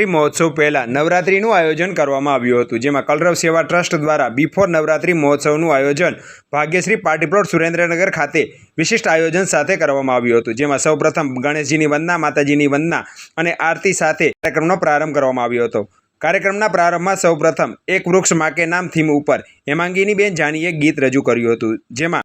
મહોત્સવ પહેલાં નવરાત્રિનું આયોજન કરવામાં આવ્યું હતું, જેમાં કલરવ સેવા ટ્રસ્ટ દ્વારા બિફોર નવરાત્રિ મહોત્સવનું આયોજન ભાગ્યશ્રી પાર્ટી પ્લોટ સુરેન્દ્રનગર ખાતે વિશિષ્ટ આયોજન સાથે કરવામાં આવ્યું હતું, જેમાં સૌપ્રથમ ગણેશજીની વંદના, માતાજીની વંદના અને આરતી સાથે કાર્યક્રમનો પ્રારંભ કરવામાં આવ્યો હતો। કાર્યક્રમના પ્રારંભમાં સૌપ્રથમ એક વૃક્ષ માકે નામ થીમ ઉપર હેમાંગીનીબેન જાનીએ ગીત રજૂ કર્યું હતું, જેમાં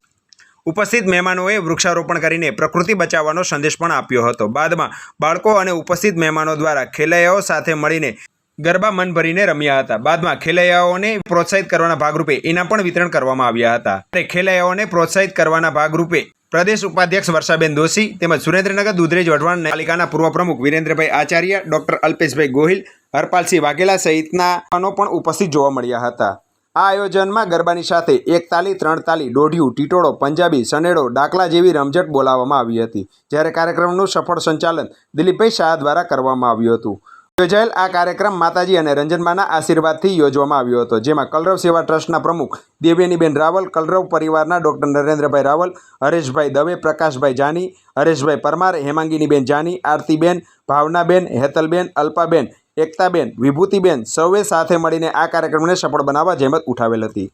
ઉપસ્થિત મહેમાનોએ વૃક્ષારોપણ કરીને પ્રકૃતિ બચાવવાનો સંદેશ પણ આપ્યો હતો। બાદમાં બાળકો અને ઉપસ્થિત મહેમાનો દ્વારા ખેલૈયાઓ સાથે મળીને ગરબા મન ભરીને રમ્યા હતા। બાદમાં ખેલૈયાઓને પ્રોત્સાહિત કરવાના ભાગરૂપે ઇનામ પણ વિતરણ કરવામાં આવ્યા હતા। ખેલૈયાઓને પ્રોત્સાહિત કરવાના ભાગરૂપે પ્રદેશ ઉપાધ્યક્ષ વર્ષાબેન દોશી તેમજ સુરેન્દ્રનગર દૂધરેજ વઢવાણ પાલિકાના પૂર્વ પ્રમુખ વિરેન્દ્રભાઈ આચાર્ય, ડોક્ટર અલ્પેશભાઈ ગોહિલ, હરપાલસિંહ વાઘેલા સહિતનાનો પણ ઉપસ્થિત જોવા મળ્યા હતા। આ આયોજનમાં ગરબાની સાથે એક તાલી, ત્રણ તાલી, દોઢિયું, ટીટોળો, પંજાબી, સનેડો, ડાકલા જેવી રમઝટ બોલાવવામાં આવી હતી, જ્યારે કાર્યક્રમનું સફળ સંચાલન દિલીપભાઈ શાહ દ્વારા કરવામાં આવ્યું હતું। યોજાયેલ આ કાર્યક્રમ માતાજી અને રંજનબાના આશીર્વાદથી યોજવામાં આવ્યો હતો, જેમાં કલરવ સેવા ટ્રસ્ટના પ્રમુખ દેવયાનીબેન રાવલ, કલરવ પરિવારના ડોક્ટર નરેન્દ્રભાઈ રાવલ, હરેશભાઈ દવે, પ્રકાશભાઈ જાની, હરેશભાઈ પરમાર, હેમાંગીનીબેન જાની, આરતીબેન, ભાવનાબેન, હેતલબેન, અલ્પાબેન, એકતાબેન, વિભૂતિબેન સૌએ સાથે મળીને આ કાર્યક્રમને સફળ બનાવવા જહેમત ઉઠાવેલ હતી।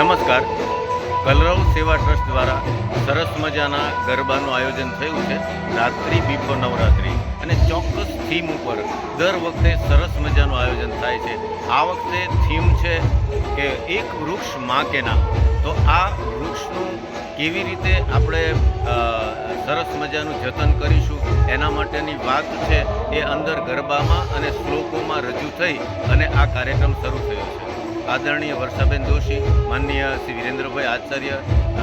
નમસ્કાર, કલરવ સેવા ટ્રસ્ટ દ્વારા સરસ મજાના ગરબાનું આયોજન થયું છે રાત્રિ બિફોર નવરાત્રિ, અને ચોક્કસ થીમ ઉપર દર વખતે સરસ મજાનું આયોજન થાય છે। આ વખતે થીમ છે કે એક વૃક્ષ માં કે નામ। તો આ વૃક્ષનું કેવી રીતે આપણે સરસ મજાનું જતન કરીશું એના માટેની વાત છે એ અંદર ગરબામાં અને શ્લોકોમાં રજૂ થઈ અને આ કાર્યક્રમ શરૂ થયો છે। આદરણીય વર્ષાબેન દોશી, માનનીય શ્રી વિરેન્દ્રભાઈ આચાર્ય,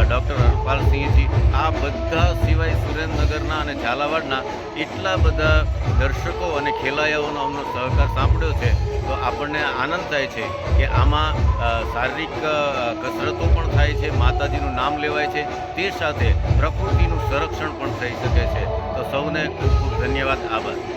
ડૉક્ટર હરપાલસિંહજી, આ બધા સિવાય સુરેન્દ્રનગરના અને ઝાલાવાડના એટલા બધા દર્શકો અને ખેલૈયાઓનો અમનો સહકાર સાંપડ્યો છે, તો આપણને આનંદ થાય છે કે આમાં શારીરિક કસરતો પણ થાય છે, માતાજીનું નામ લેવાય છે, તે સાથે પ્રકૃતિનું સંરક્ષણ પણ થઈ શકે છે। તો સૌને ખૂબ ખૂબ ધન્યવાદ, આભાર।